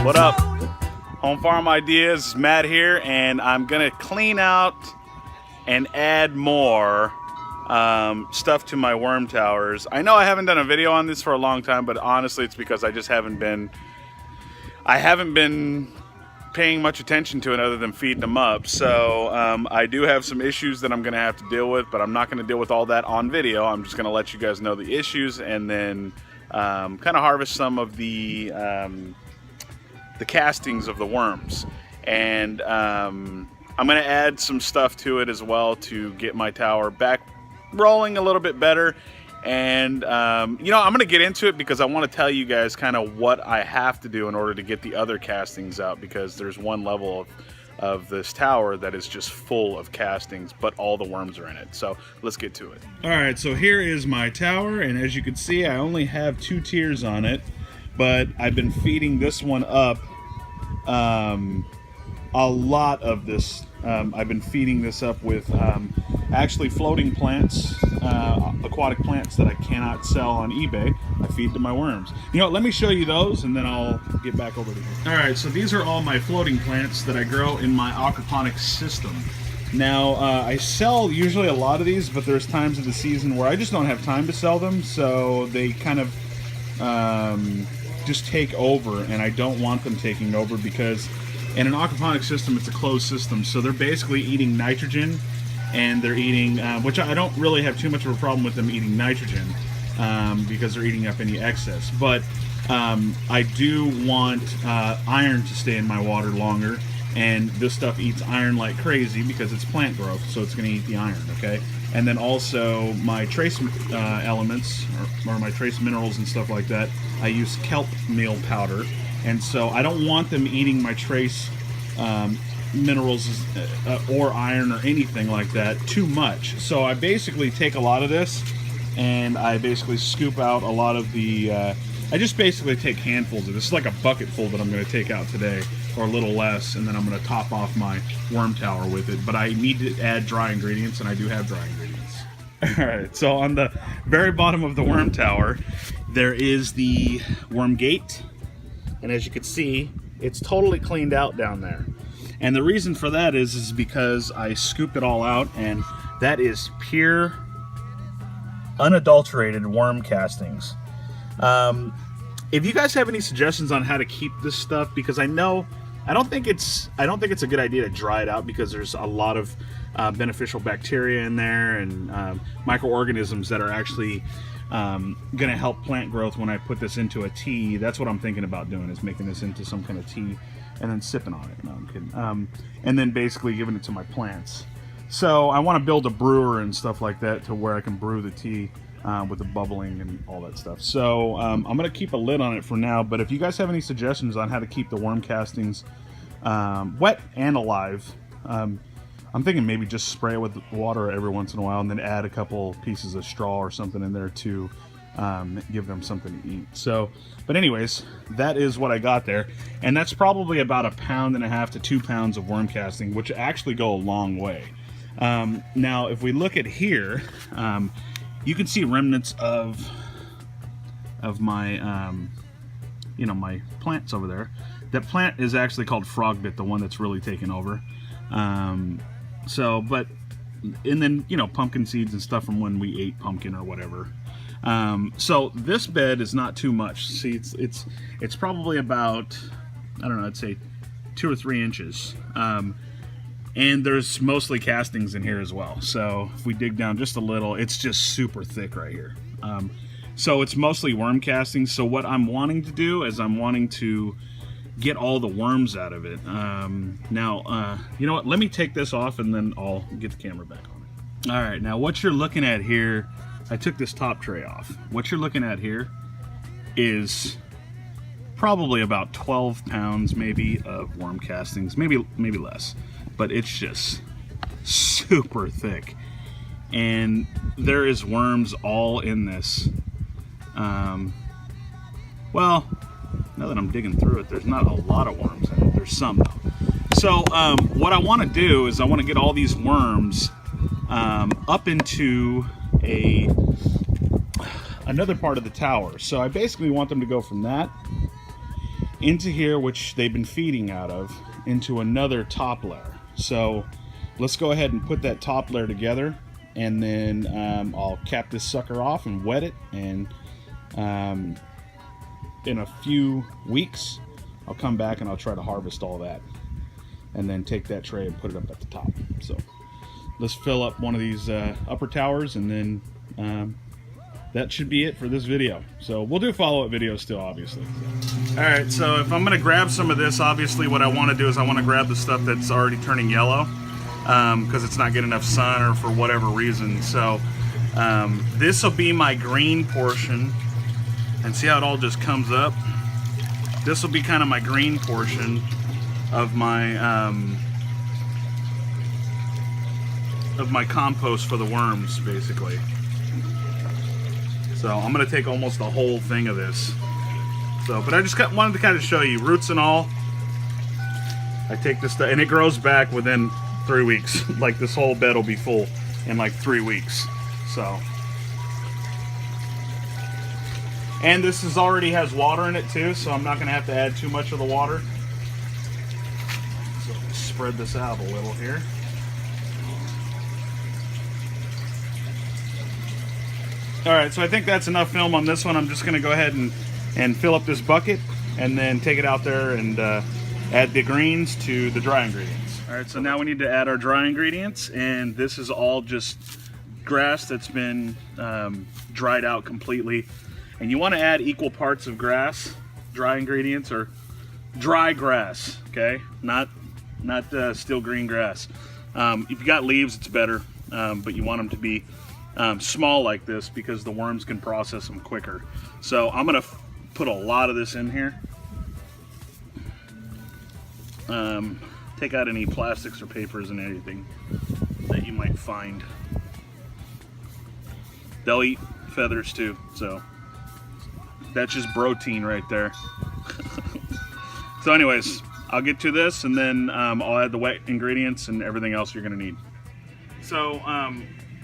What up? Home Farm Ideas, Matt here, and I'm gonna clean out and add more stuff to my worm towers. I know I haven't done a video on this for a long time, but honestly it's because I just haven't been paying much attention to it other than feeding them up. So I do have some issues that I'm gonna have to deal with, but I'm not gonna deal with all that on video. I'm just gonna let you guys know the issues and then kind of harvest some of the castings of the worms. And I'm gonna add some stuff to it as well to get my tower back rolling a little bit better. And you know, I'm gonna get into it because I want to tell you guys kind of what I have to do in order to get the other castings out, because there's one level of this tower that is just full of castings, but all the worms are in it. So let's get to it. All right, so here is my tower, and as you can see, I only have 2 tiers on it, but I've been feeding this one up a lot of this. I've been feeding this up with actually floating plants, aquatic plants that I cannot sell on eBay. I feed to my worms. You know, let me show you those and then I'll get back over to you. All right, so these are all my floating plants that I grow in my aquaponics system. Now, I sell usually a lot of these, but there's times of the season where I just don't have time to sell them, so they kind of just take over, and I don't want them taking over because in an aquaponics system, it's a closed system, so they're basically eating nitrogen, and they're eating, which I don't really have too much of a problem with them eating nitrogen, because they're eating up any excess. But I do want iron to stay in my water longer, and this stuff eats iron like crazy because it's plant growth, so it's going to eat the iron, okay? And then also my trace elements, or my trace minerals and stuff like that, I use kelp meal powder. And so I don't want them eating my trace minerals or iron or anything like that too much. So I basically take a lot of this and I basically scoop out a lot of the, I just basically take handfuls of this. It's like a bucket full that I'm going to take out today, or a little less, and then I'm going to top off my worm tower with it. But I need to add dry ingredients, and I do have dry ingredients. All right, so on the very bottom of the worm tower, there is the worm gate. And as you can see, it's totally cleaned out down there. And the reason for that is because I scooped it all out, and that is pure, unadulterated worm castings. If you guys have any suggestions on how to keep this stuff, because I don't think it's a good idea to dry it out, because there's a lot of beneficial bacteria in there and microorganisms that are actually gonna help plant growth when I put this into a tea. That's what I'm thinking about doing, is making this into some kind of tea and then sipping on it. No, I'm kidding. And then basically giving it to my plants. So I want to build a brewer and stuff like that to where I can brew the tea with the bubbling and all that stuff. So I'm gonna keep a lid on it for now, but if you guys have any suggestions on how to keep the worm castings wet and alive, I'm thinking maybe just spray it with water every once in a while and then add a couple pieces of straw or something in there to give them something to eat. So, but anyways, that is what I got there. And that's probably about 1.5 pounds to 2 pounds of worm casting, which actually go a long way. Now, if we look at here, you can see remnants of my, you know, my plants over there. That plant is actually called frogbit, the one that's really taken over. But and then, you know, pumpkin seeds and stuff from when we ate pumpkin or whatever. So this bed is not too much. See, it's probably about, I don't know, I'd say 2 or 3 inches. And there's mostly castings in here as well. So if we dig down just a little, it's just super thick right here. So it's mostly worm castings. So what I'm wanting to do is I'm wanting to get all the worms out of it. Now, you know what? Let me take this off and then I'll get the camera back on it. All right, now what you're looking at here, I took this top tray off. What you're looking at here is probably about 12 pounds maybe of worm castings, maybe less, but it's just super thick. And there is worms all in this. Well, now that I'm digging through it, there's not a lot of worms in it. There's some though. So what I want to do is I want to get all these worms up into another part of the tower. So I basically want them to go from that into here, which they've been feeding out of, into another top layer. So let's go ahead and put that top layer together, and then I'll cap this sucker off and wet it, and in a few weeks I'll come back and I'll try to harvest all that, and then take that tray and put it up at the top. So let's fill up one of these upper towers, and then that should be it for this video. So we'll do follow-up videos still, obviously. All right, so if I'm gonna grab some of this, obviously what I wanna do is I wanna grab the stuff that's already turning yellow, because it's not getting enough sun or for whatever reason. So this will be my green portion, and see how it all just comes up? This will be kind of my green portion of my compost for the worms, basically. So I'm gonna take almost the whole thing of this. So, but I just wanted to kind of show you, roots and all. I take this stuff, and it grows back within 3 weeks. Like, this whole bed will be full in like 3 weeks. So, and this is already has water in it too, so I'm not gonna have to add too much of the water. So spread this out a little here. All right, so I think that's enough film on this one. I'm just gonna go ahead and fill up this bucket, and then take it out there and add the greens to the dry ingredients. All right, so now we need to add our dry ingredients, and this is all just grass that's been dried out completely. And you wanna add equal parts of grass, dry ingredients, or dry grass, okay? Not still green grass. If you got leaves, it's better, but you want them to be small like this, because the worms can process them quicker. So I'm gonna put a lot of this in here. Take out any plastics or papers and anything that you might find. They'll eat feathers too, so that's just protein right there. So anyways, I'll get to this, and then I'll add the wet ingredients and everything else you're gonna need. So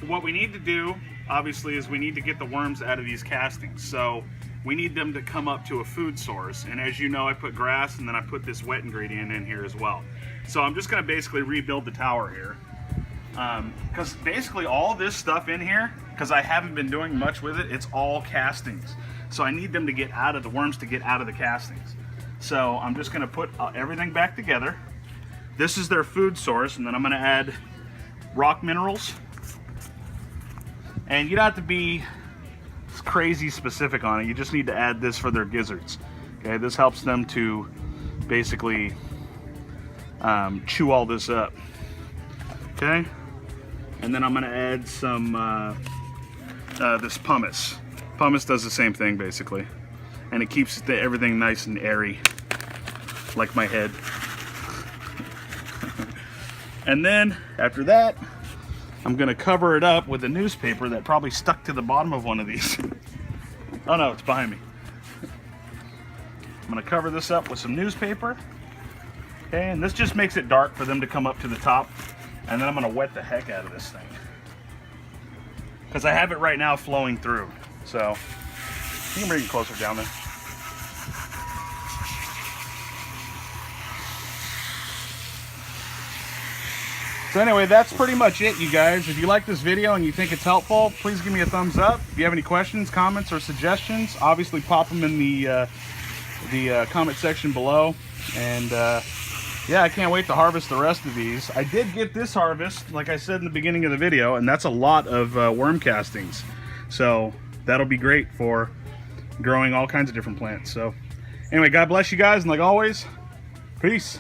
what we need to do, obviously, is we need to get the worms out of these castings. So we need them to come up to a food source. And as you know, I put grass, and then I put this wet ingredient in here as well. So I'm just gonna basically rebuild the tower here. Because basically all this stuff in here, because I haven't been doing much with it, it's all castings. So I need them to get out of the worms, to get out of the castings. So I'm just gonna put everything back together. This is their food source, and then I'm gonna add rock minerals. And you don't have to be crazy specific on it. You just need to add this for their gizzards. Okay, this helps them to basically chew all this up. Okay, and then I'm gonna add some this pumice. Pumice does the same thing basically, and it keeps everything nice and airy, like my head. And then after that, I'm gonna cover it up with a newspaper that probably stuck to the bottom of one of these. Oh no, it's behind me. I'm gonna cover this up with some newspaper. Okay, and this just makes it dark for them to come up to the top. And then I'm gonna wet the heck out of this thing, because I have it right now flowing through. So you can bring it closer down there. So anyway, that's pretty much it, you guys. If you like this video and you think it's helpful, please give me a thumbs up. If you have any questions, comments, or suggestions, obviously pop them in the comment section below. And yeah, I can't wait to harvest the rest of these. I did get this harvest, like I said in the beginning of the video, and that's a lot of worm castings. So that'll be great for growing all kinds of different plants. So anyway, God bless you guys, and like always, peace.